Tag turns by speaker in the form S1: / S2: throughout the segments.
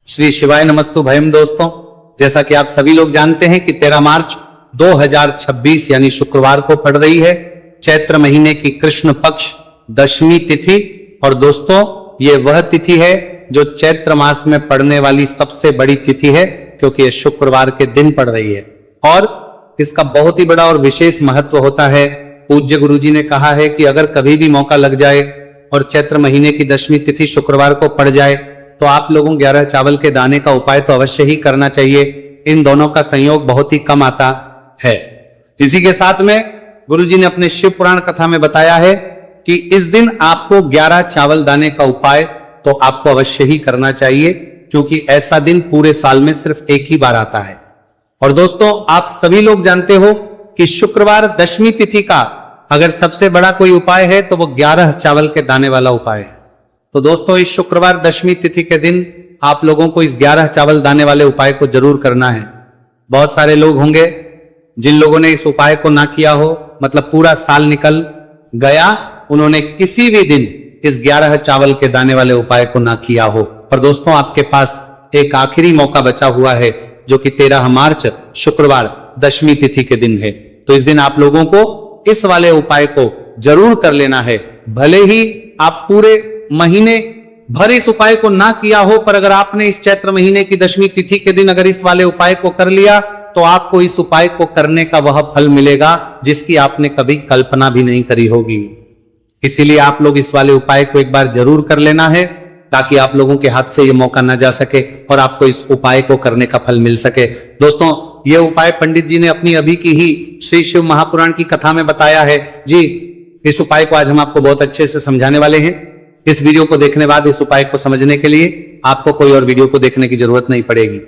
S1: श्री शिवाय नमस्तु भयम। दोस्तों, जैसा कि आप सभी लोग जानते हैं कि 13 मार्च 2026 यानी शुक्रवार को पड़ रही है चैत्र महीने की कृष्ण पक्ष दशमी तिथि। और दोस्तों, ये वह तिथि है जो चैत्र मास में पड़ने वाली सबसे बड़ी तिथि है, क्योंकि ये शुक्रवार के दिन पड़ रही है और इसका बहुत ही बड़ा और विशेष महत्व होता है। पूज्य गुरुजी ने कहा है कि अगर कभी भी मौका लग जाए और चैत्र महीने की दशमी तिथि शुक्रवार को पड़ जाए तो आप लोगों 11 चावल के दाने का उपाय तो अवश्य ही करना चाहिए। इन दोनों का संयोग बहुत ही कम आता है। इसी के साथ में गुरुजी ने अपने शिव पुराण कथा में बताया है कि इस दिन आपको 11 चावल दाने का उपाय तो आपको अवश्य ही करना चाहिए, क्योंकि ऐसा दिन पूरे साल में सिर्फ एक ही बार आता है। और दोस्तों, आप सभी लोग जानते हो कि शुक्रवार दशमी तिथि का अगर सबसे बड़ा कोई उपाय है तो वो 11 चावल के दाने वाला उपाय है। तो दोस्तों, इस शुक्रवार दशमी तिथि के दिन आप लोगों को इस 11 चावल दाने वाले उपाय को जरूर करना है। बहुत सारे लोग होंगे जिन लोगों ने इस उपाय को ना किया हो, मतलब पूरा साल निकल गया, उन्होंने किसी भी दिन इस 11 चावल के दाने वाले उपाय को ना किया हो। पर दोस्तों, आपके पास एक आखिरी मौका बचा हुआ है, जो कि 13 मार्च शुक्रवार दशमी तिथि के दिन है। तो इस दिन आप लोगों को इस वाले उपाय को जरूर कर लेना है। भले ही आप पूरे महीने भर इस उपाय को ना किया हो, पर अगर आपने इस चैत्र महीने की दशमी तिथि के दिन अगर इस वाले उपाय को कर लिया तो आपको इस उपाय को करने का वह फल मिलेगा जिसकी आपने कभी कल्पना भी नहीं करी होगी। इसीलिए आप लोग इस वाले उपाय को एक बार जरूर कर लेना है, ताकि आप लोगों के हाथ से यह मौका ना जा सके और आपको इस उपाय को करने का फल मिल सके। दोस्तों, यह उपाय पंडित जी ने अपनी अभी की ही श्री शिव महापुराण की कथा में बताया है जी। इस उपाय को आज हम आपको बहुत अच्छे से समझाने वाले हैं। इस वीडियो को देखने बाद इस उपाय को समझने के लिए आपको कोई और वीडियो को देखने की जरूरत नहीं पड़ेगी।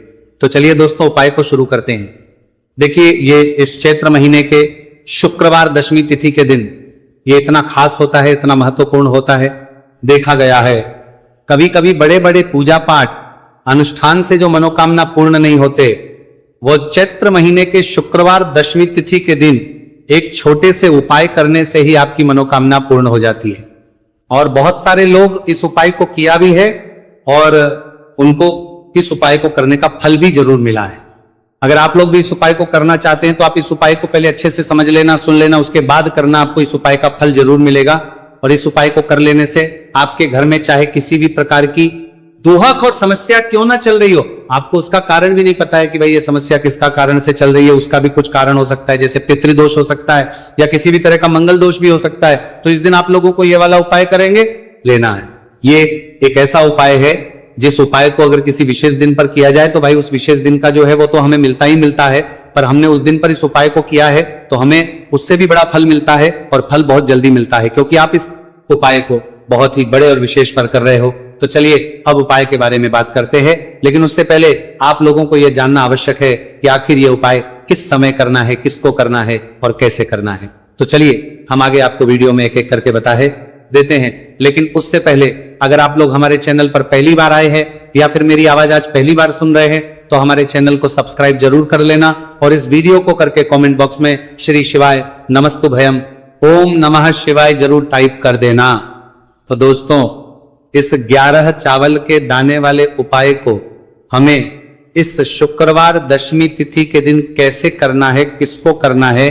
S1: तो चलिए दोस्तों, उपाय को शुरू करते हैं। देखिए, ये इस चैत्र महीने के शुक्रवार दशमी तिथि के दिन ये इतना खास होता है, इतना महत्वपूर्ण होता है। देखा गया है कभी कभी बड़े बड़े पूजा पाठ अनुष्ठान से जो मनोकामना पूर्ण नहीं होते, वो चैत्र महीने के शुक्रवार दशमी तिथि के दिन एक छोटे से उपाय करने से ही आपकी मनोकामना पूर्ण हो जाती है। और बहुत सारे लोग इस उपाय को किया भी है और उनको इस उपाय को करने का फल भी जरूर मिला है। अगर आप लोग भी इस उपाय को करना चाहते हैं तो आप इस उपाय को पहले अच्छे से समझ लेना, सुन लेना, उसके बाद करना। आपको इस उपाय का फल जरूर मिलेगा। और इस उपाय को कर लेने से आपके घर में चाहे किसी भी प्रकार की दुहक और समस्या क्यों ना चल रही हो, आपको उसका कारण भी नहीं पता है कि भाई ये समस्या किसका कारण से चल रही है, उसका भी कुछ कारण हो सकता है, जैसे पितृदोष हो सकता है या किसी भी तरह का मंगल दोष भी हो सकता है। तो इस दिन आप लोगों को ये वाला उपाय करेंगे लेना है। ये एक ऐसा उपाय है जिस उपाय को अगर किसी विशेष दिन पर किया जाए तो भाई उस विशेष दिन का जो है वो तो हमें मिलता ही मिलता है, पर हमने उस दिन पर इस उपाय को किया है तो हमें उससे भी बड़ा फल मिलता है और फल बहुत जल्दी मिलता है, क्योंकि आप इस उपाय को बहुत ही बड़े और विशेष पर कर रहे हो। तो चलिए अब उपाय के बारे में बात करते हैं, लेकिन उससे पहले आप लोगों को यह जानना आवश्यक है कि आखिर यह उपाय किस समय करना है, किसको करना है और कैसे करना है। तो चलिए हम आगे आपको वीडियो में एक एक करके बताए देते हैं। लेकिन उससे पहले अगर आप लोग हमारे चैनल पर पहली बार आए हैं या फिर मेरी आवाज आज पहली बार सुन रहे हैं तो हमारे चैनल को सब्सक्राइब जरूर कर लेना और इस वीडियो को करके कमेंट बॉक्स में श्री शिवाय नमस्तु भयम ओम नमः शिवाय जरूर टाइप कर देना। तो दोस्तों, इस 11 चावल के दाने वाले उपाय को हमें इस शुक्रवार दशमी तिथि के दिन कैसे करना है, किसको करना है,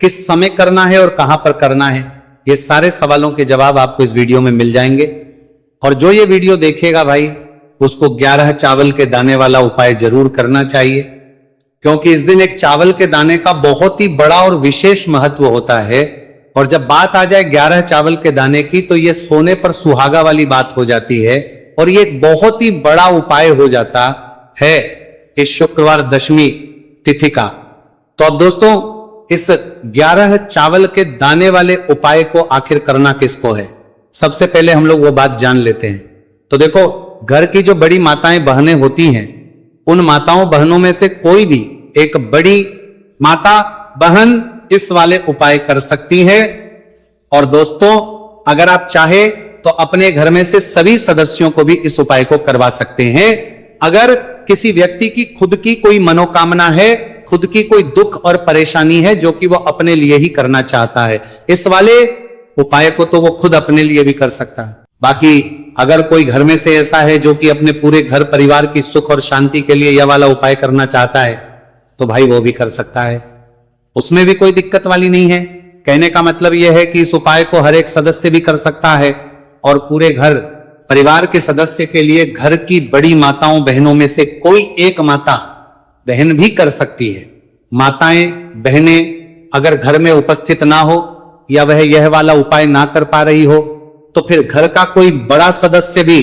S1: किस समय करना है और कहां पर करना है, ये सारे सवालों के जवाब आपको इस वीडियो में मिल जाएंगे। और जो ये वीडियो देखेगा भाई, उसको 11 चावल के दाने वाला उपाय जरूर करना चाहिए, क्योंकि इस दिन एक चावल के दाने का बहुत ही बड़ा और विशेष महत्व होता है। और जब बात आ जाए 11 चावल के दाने की तो ये सोने पर सुहागा वाली बात हो जाती है और ये एक बहुत ही बड़ा उपाय हो जाता है इस शुक्रवार दशमी तिथि का। तो अब दोस्तों, इस 11 चावल के दाने वाले उपाय को आखिर करना किसको है, सबसे पहले हम लोग वो बात जान लेते हैं। तो देखो, घर की जो बड़ी माताएं बहनें होती हैं, उन माताओं बहनों में से कोई भी एक बड़ी माता बहन इस वाले उपाय कर सकती है। और दोस्तों, अगर आप चाहे तो अपने घर में से सभी सदस्यों को भी इस उपाय को करवा सकते हैं। अगर किसी व्यक्ति की खुद की कोई मनोकामना है, खुद की कोई दुख और परेशानी है जो कि वो अपने लिए ही करना चाहता है, इस वाले उपाय को तो वो खुद अपने लिए भी कर सकता है। बाकी अगर कोई घर में से ऐसा है जो कि अपने पूरे घर परिवार की सुख और शांति के लिए यह वाला उपाय करना चाहता है, तो भाई वो भी कर सकता है, उसमें भी कोई दिक्कत वाली नहीं है। कहने का मतलब यह है कि इस उपाय को हर एक सदस्य भी कर सकता है और पूरे घर परिवार के सदस्य के लिए घर की बड़ी माताओं बहनों में से कोई एक माता बहन भी कर सकती है। माताएं बहनें अगर घर में उपस्थित ना हो या वह यह वाला उपाय ना कर पा रही हो, तो फिर घर का कोई बड़ा सदस्य भी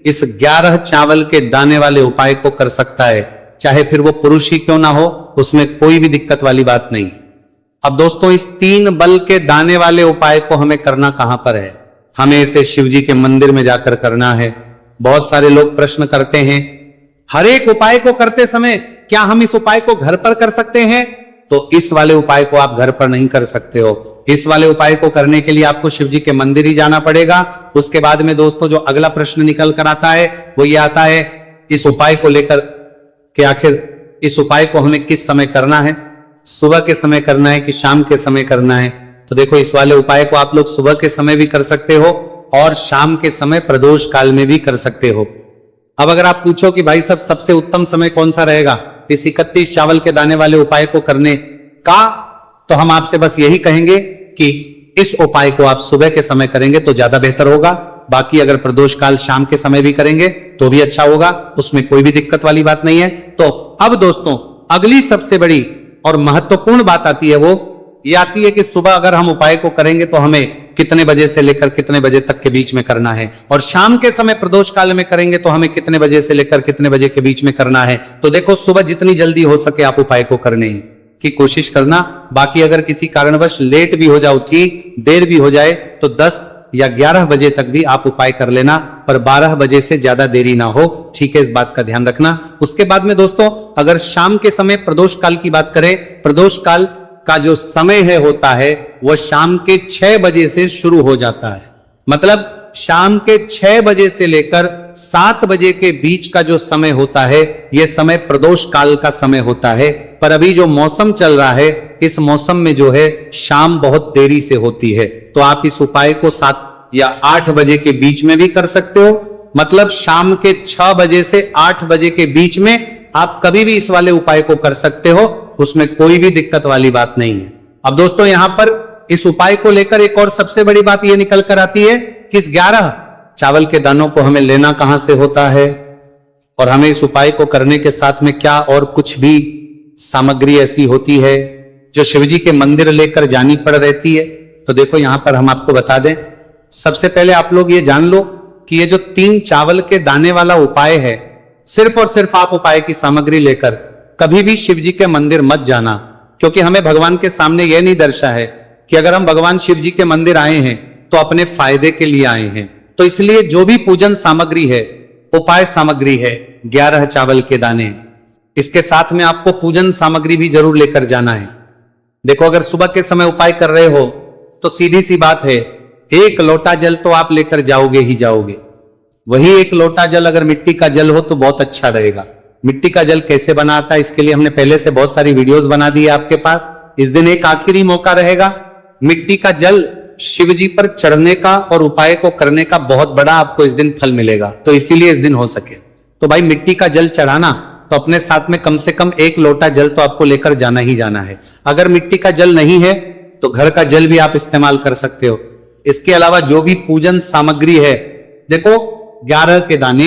S1: इस 11 चावल के दाने वाले उपाय को कर सकता है, चाहे फिर वो पुरुष ही क्यों ना हो, उसमें कोई भी दिक्कत वाली बात नहीं। अब दोस्तों, इस 3 बल के दाने वाले उपाय को हमें करना कहां पर है? हमें इसे शिव जी के मंदिर में जाकर करना है। बहुत सारे लोग प्रश्न करते हैं, हर एक उपाय को करते समय क्या हम इस उपाय को घर पर कर सकते हैं? तो इस वाले उपाय को आप घर पर नहीं कर सकते हो। इस वाले उपाय को करने के लिए आपको शिव जी के मंदिर ही जाना पड़ेगा। उसके बाद में दोस्तों जो अगला प्रश्न निकल कर आता है वो ये आता है, इस उपाय को लेकर कि आखिर इस उपाय को हमें किस समय करना है? सुबह के समय करना है कि शाम के समय करना है? तो देखो, इस वाले उपाय को आप लोग सुबह के समय भी कर सकते हो और शाम के समय प्रदोष काल में भी कर सकते हो। अब अगर आप पूछो कि भाई साहब सबसे उत्तम समय कौन सा रहेगा इस 31 चावल के दाने वाले उपाय को करने का, तो हम आपसे बस यही कहेंगे कि इस उपाय को आप सुबह के समय करेंगे तो ज्यादा बेहतर होगा। बाकी अगर प्रदोष काल शाम के समय भी करेंगे तो भी अच्छा होगा, उसमें कोई भी दिक्कत वाली बात नहीं है। तो अब दोस्तों अगली सबसे बड़ी और महत्वपूर्ण बात आती है, वो ये आती है कि सुबह अगर हम उपाय को करेंगे तो हमें कितने बजे से लेकर कितने बजे तक के बीच में करना है, और शाम के समय प्रदोष काल में करेंगे तो हमें कितने बजे से लेकर कितने बजे के बीच में करना है। तो देखो, सुबह जितनी जल्दी हो सके आप उपाय को करने की कोशिश करना। बाकी अगर किसी कारणवश लेट भी हो जाओ, ठीक देर भी हो जाए, तो 10 या 11 बजे तक भी आप उपाय कर लेना, पर 12 बजे से ज्यादा देरी ना हो, ठीक है? इस बात का ध्यान रखना। उसके बाद में दोस्तों अगर शाम के समय प्रदोष काल की बात करें, प्रदोष काल का जो समय है होता है वह शाम के 6 बजे से शुरू हो जाता है। मतलब शाम के 6 बजे से लेकर 7 बजे के बीच का जो समय होता है यह समय प्रदोष काल का समय होता है। पर अभी जो मौसम चल रहा है, इस मौसम में जो है शाम बहुत देरी से होती है, तो आप इस उपाय को 7 या 8 बजे के बीच में भी कर सकते हो। मतलब शाम के 6 बजे से 8 बजे के बीच में आप कभी भी इस वाले उपाय को कर सकते हो, उसमें कोई भी दिक्कत वाली बात नहीं है। अब दोस्तों यहां पर इस उपाय को लेकर एक और सबसे बड़ी बात यह निकल कर आती है कि इस 11 चावल के दानों को हमें लेना कहां से होता है, और हमें इस उपाय को करने के साथ में क्या और कुछ भी सामग्री ऐसी होती है जो शिवजी के मंदिर लेकर जानी पड़ रहती है। तो देखो यहां पर हम आपको बता दें, सबसे पहले आप लोग ये जान लो कि ये जो 3 चावल के दाने वाला उपाय है, सिर्फ और सिर्फ आप उपाय की सामग्री लेकर कभी भी शिवजी के मंदिर मत जाना, क्योंकि हमें भगवान के सामने यह नहीं दर्शा है कि अगर हम भगवान शिवजी के मंदिर आए हैं तो अपने फायदे के लिए आए हैं। तो इसलिए जो भी पूजन सामग्री है, उपाय सामग्री है, 11 चावल के दाने, इसके साथ में आपको पूजन सामग्री भी जरूर लेकर जाना है। देखो, अगर सुबह के समय उपाय कर रहे हो तो सीधी सी बात है, 1 लोटा जल तो आप लेकर जाओगे ही जाओगे। वही 1 लोटा जल अगर मिट्टी का जल हो तो बहुत अच्छा रहेगा। मिट्टी का जल कैसे बना आता है इसके लिए हमने पहले से बहुत सारी वीडियोस बना दी है आपके पास। इस दिन एक आखिरी मौका रहेगा, मिट्टी का जल शिव जी पर चढ़ने का और उपाय को करने का बहुत बड़ा आपको इस दिन फल मिलेगा। तो इसीलिए इस दिन हो सके तो भाई मिट्टी का जल चढ़ाना, तो अपने साथ में कम से कम 1 लोटा जल तो आपको लेकर जाना ही जाना है। अगर मिट्टी का जल नहीं है तो घर का जल भी आप इस्तेमाल कर सकते हो। इसके अलावा जो भी पूजन सामग्री है, देखो 11 के दाने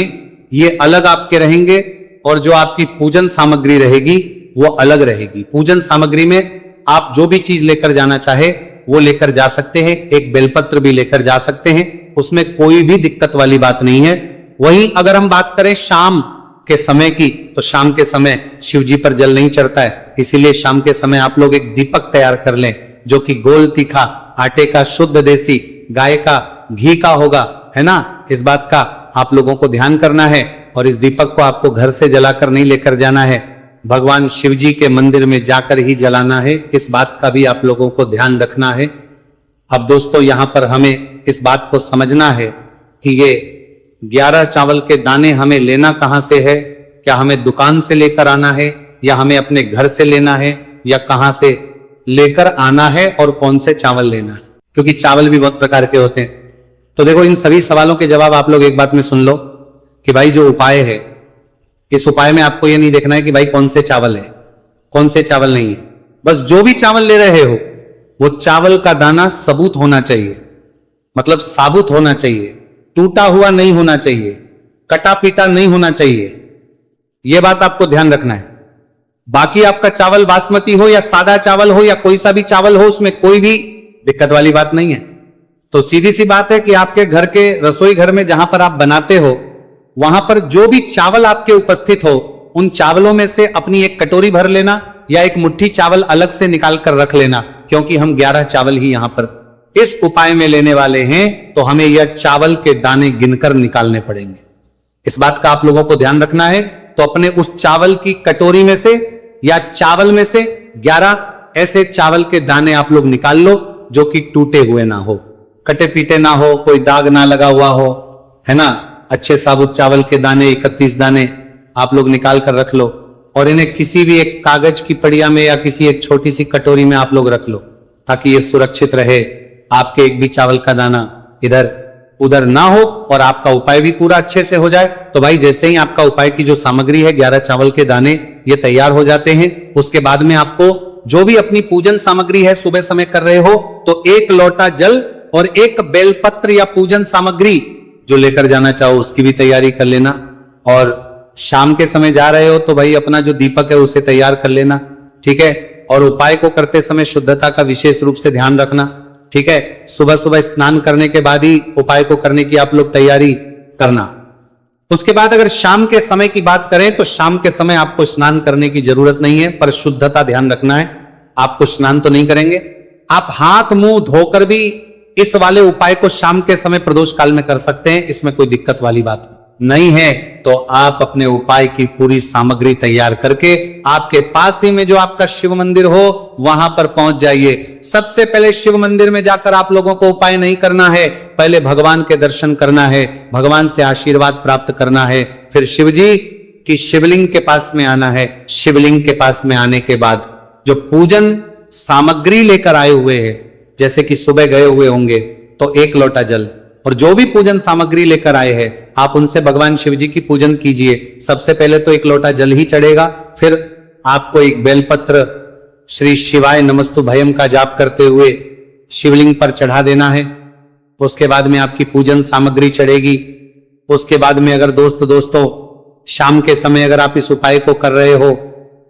S1: ये अलग आपके रहेंगे और जो आपकी पूजन सामग्री रहेगी वो अलग रहेगी। पूजन सामग्री में आप जो भी चीज लेकर जाना चाहे वो लेकर जा सकते हैं, एक बेलपत्र भी लेकर जा सकते हैं, उसमें कोई भी दिक्कत वाली बात नहीं है। वहीं अगर हम बात करें शाम के समय की, तो शाम के समय शिव जी पर जल नहीं चढ़ता है, इसीलिए शाम के समय आप लोग एक दीपक तैयार कर लें जो कि गोल तीखा आटे का, शुद्ध देसी गाय का घी का होगा, है ना? इस बात का आप लोगों को ध्यान करना है। और इस दीपक को आपको घर से जलाकर नहीं लेकर जाना है, भगवान शिव जी के मंदिर में जाकर ही जलाना है। इस बात का भी आप लोगों को ध्यान रखना है। अब दोस्तों यहां पर हमें इस बात को समझना है कि ये 11 चावल के दाने हमें लेना कहां से है? क्या हमें दुकान से लेकर आना है या हमें अपने घर से लेना है या कहां से लेकर आना है और कौन से चावल लेना है? क्योंकि चावल भी बहुत प्रकार के होते हैं। तो देखो, इन सभी सवालों के जवाब आप लोग एक बात में सुन लो कि भाई जो उपाय है, इस उपाय में आपको ये नहीं देखना है कि भाई कौन से चावल है, कौन से चावल नहीं है। बस जो भी चावल ले रहे हो वो चावल का दाना सबूत होना चाहिए, मतलब साबुत होना चाहिए, टूटा हुआ नहीं होना चाहिए, कटा पीटा नहीं होना चाहिए। यह बात आपको ध्यान रखना है। बाकी आपका चावल बासमती हो या सादा चावल हो या कोई सा भी चावल हो, उसमें कोई भी दिक्कत वाली बात नहीं है। तो सीधी सी बात है कि आपके घर के रसोई घर में जहां पर आप बनाते हो, वहां पर जो भी चावल आपके उपस्थित हो, उन चावलों में से अपनी एक कटोरी भर लेना या एक मुट्ठी चावल अलग से निकाल कर रख लेना, क्योंकि हम 11 चावल ही यहां पर इस उपाय में लेने वाले हैं, तो हमें यह चावल के दाने गिनकर निकालने पड़ेंगे। इस बात का आप लोगों को ध्यान रखना है। तो अपने उस चावल की कटोरी में से या चावल में से 11 ऐसे चावल के दाने आप लोग निकाल लो जो कि टूटे हुए ना हो, कटे पीटे ना हो, कोई दाग ना लगा हुआ हो, है ना। अच्छे साबुत चावल के दाने 31 दाने आप लोग निकाल कर रख लो और इन्हें किसी भी एक कागज की पड़िया में या किसी एक छोटी सी कटोरी में आप लोग रख लो, ताकि ये सुरक्षित रहे, आपके एक भी चावल का दाना इधर उधर ना हो और आपका उपाय भी पूरा अच्छे से हो जाए। तो भाई जैसे ही आपका उपाय की जो सामग्री है, 11 चावल के दाने, ये तैयार हो जाते हैं, उसके बाद में आपको जो भी अपनी पूजन सामग्री है, सुबह समय कर रहे हो तो 1 लोटा जल और 1 बेलपत्र या पूजन सामग्री जो लेकर जाना चाहो उसकी भी तैयारी कर लेना। और शाम के समय जा रहे हो तो भाई अपना जो दीपक है उसे तैयार कर लेना, ठीक है। और उपाय को करते समय शुद्धता का विशेष रूप से ध्यान रखना, ठीक है। सुबह सुबह स्नान करने के बाद ही उपाय को करने की आप लोग तैयारी करना। उसके बाद अगर शाम के समय की बात करें तो शाम के समय आपको स्नान करने की जरूरत नहीं है, पर शुद्धता ध्यान रखना है। आपको स्नान तो नहीं करेंगे, आप हाथ मुंह धोकर भी इस वाले उपाय को शाम के समय प्रदोष काल में कर सकते हैं, इसमें कोई दिक्कत वाली बात नहीं है। तो आप अपने उपाय की पूरी सामग्री तैयार करके आपके पास ही में जो आपका शिव मंदिर हो वहां पर पहुंच जाइए। सबसे पहले शिव मंदिर में जाकर आप लोगों को उपाय नहीं करना है, पहले भगवान के दर्शन करना है, भगवान से आशीर्वाद प्राप्त करना है, फिर शिव जी की शिवलिंग के पास में आना है। शिवलिंग के पास में आने के बाद जो पूजन सामग्री लेकर आए हुए हैं, जैसे कि सुबह गए हुए होंगे तो 1 लोटा जल और जो भी पूजन सामग्री लेकर आए हैं आप उनसे भगवान शिव जी की पूजन कीजिए। सबसे पहले तो 1 लोटा जल ही चढ़ेगा, फिर आपको एक बेलपत्र श्री शिवाय नमस्तु भयम का जाप करते हुए शिवलिंग पर चढ़ा देना है। उसके बाद में आपकी पूजन सामग्री चढ़ेगी। उसके बाद में अगर दोस्तों शाम के समय अगर आप इस उपाय को कर रहे हो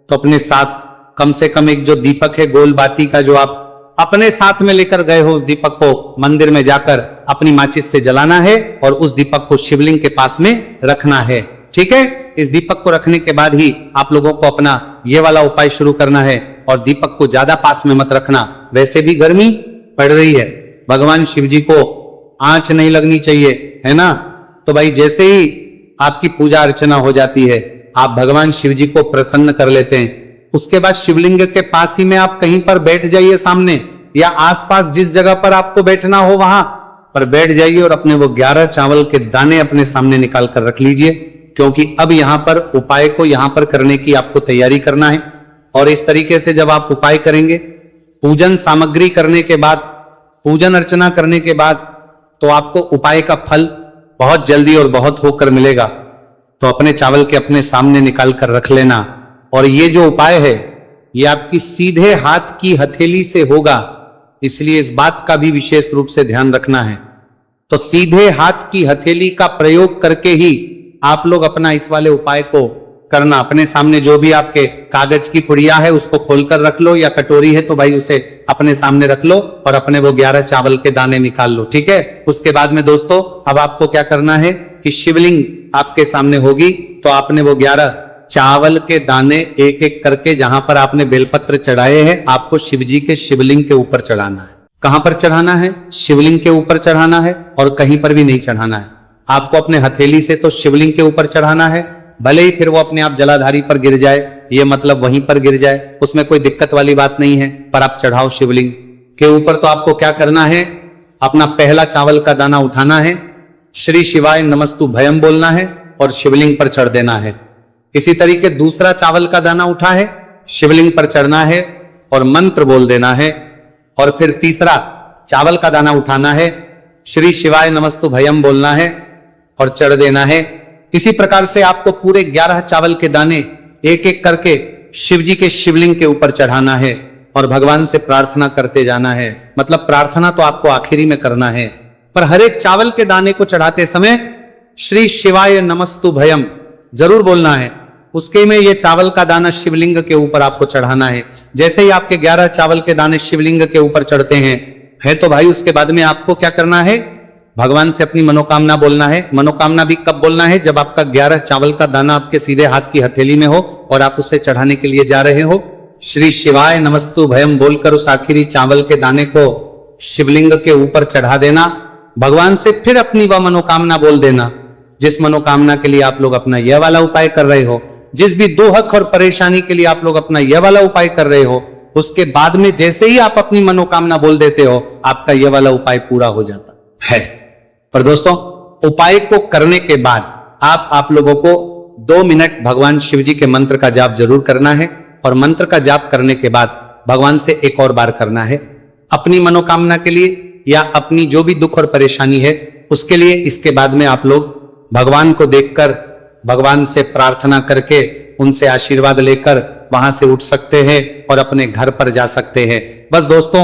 S1: तो अपने साथ कम से कम एक जो दीपक है गोल बाती का, जो आप अपने साथ में लेकर गए हो, उस दीपक को मंदिर में जाकर अपनी माचिस से जलाना है और उस दीपक को शिवलिंग के पास में रखना है, ठीक है। इस दीपक को रखने के बाद ही आप लोगों को अपना ये वाला उपाय शुरू करना है और दीपक को ज्यादा पास में मत रखना, वैसे भी गर्मी पड़ रही है, भगवान शिव जी को आंच नहीं लगनी चाहिए, है ना। तो भाई जैसे ही आपकी पूजा अर्चना हो जाती है, आप भगवान शिव जी को प्रसन्न कर लेते हैं, उसके बाद शिवलिंग के पास ही में आप कहीं पर बैठ जाइए सामने, या आसपास जिस जगह पर आपको बैठना हो वहां पर बैठ जाइए और अपने वो 11 चावल के दाने अपने सामने निकाल कर रख लीजिए, क्योंकि अब यहां पर उपाय को यहां पर करने की आपको तैयारी करना है। और इस तरीके से जब आप उपाय करेंगे, पूजन सामग्री करने के बाद, पूजन अर्चना करने के बाद, तो आपको उपाय का फल बहुत जल्दी और बहुत होकर मिलेगा। तो अपने चावल के अपने सामने निकाल कर रख लेना। और ये जो उपाय है ये आपकी सीधे हाथ की हथेली से होगा, इसलिए इस बात का भी विशेष रूप से ध्यान रखना है। तो सीधे हाथ की हथेली का प्रयोग करके ही आप लोग अपना इस वाले उपाय को करना। अपने सामने जो भी आपके कागज की पुड़िया है उसको खोलकर रख लो, या कटोरी है तो भाई उसे अपने सामने रख लो और अपने वो 11 चावल के दाने निकाल लो, ठीक है। उसके बाद में दोस्तों अब आपको क्या करना है कि शिवलिंग आपके सामने होगी, तो आपने वो 11 चावल के दाने एक एक करके जहां पर आपने बेलपत्र चढ़ाए हैं आपको शिवजी के शिवलिंग के ऊपर चढ़ाना है। कहां पर चढ़ाना है? शिवलिंग के ऊपर चढ़ाना है और कहीं पर भी नहीं चढ़ाना है। आपको अपने हथेली से तो शिवलिंग के ऊपर चढ़ाना है, भले ही फिर वो अपने आप जलाधारी पर गिर जाए, ये मतलब वहीं पर गिर जाए, उसमें कोई दिक्कत वाली बात नहीं है, पर आप चढ़ाओ शिवलिंग के ऊपर। तो आपको क्या करना है, अपना पहला चावल का दाना उठाना है, श्री शिवाय नमस्तु भयम बोलना है और शिवलिंग पर चढ़ देना है। इसी तरीके दूसरा चावल का दाना उठा है, शिवलिंग पर चढ़ना है और मंत्र बोल देना है। और फिर तीसरा चावल का दाना उठाना है, श्री शिवाय नमस्तु भयम बोलना है और चढ़ देना है। इसी प्रकार से आपको पूरे 11 चावल के दाने एक एक करके शिव जी के शिवलिंग के ऊपर चढ़ाना है और भगवान से प्रार्थना करते जाना है। मतलब प्रार्थना तो आपको आखिरी में करना है, पर हर एक चावल के दाने को चढ़ाते समय श्री शिवाय नमस्तु भयम जरूर बोलना है। उसके में ये चावल का दाना शिवलिंग के ऊपर आपको चढ़ाना है। जैसे ही आपके 11 चावल के दाने शिवलिंग के ऊपर चढ़ते हैं तो भाई उसके बाद में आपको क्या करना है, भगवान से अपनी मनोकामना बोलना है। मनोकामना भी कब बोलना है, जब आपका 11 चावल का दाना आपके सीधे हाथ की हथेली में हो और आप उसे चढ़ाने के लिए जा रहे हो। श्री शिवाय नमस्तु भयम बोलकर उस आखिरी चावल के दाने को शिवलिंग के ऊपर चढ़ा देना। भगवान से फिर अपनी वह मनोकामना बोल देना जिस मनोकामना के लिए आप लोग अपना यह वाला उपाय कर रहे हो, जिस भी दुख और परेशानी के लिए आप लोग अपना यह वाला उपाय कर रहे हो। उसके बाद में जैसे ही आप अपनी मनोकामना बोल देते हो आपका यह वाला उपाय पूरा हो जाता है। पर दोस्तों, उपाय को करने के बाद आप लोगों को 2 मिनट भगवान शिव जी के मंत्र का जाप जरूर करना है और मंत्र का जाप करने के बाद भगवान से एक और बार करना है अपनी मनोकामना के लिए या अपनी जो भी दुख और परेशानी है उसके लिए। इसके बाद में आप लोग भगवान को देखकर भगवान से प्रार्थना करके उनसे आशीर्वाद लेकर वहां से उठ सकते हैं और अपने घर पर जा सकते हैं। बस दोस्तों,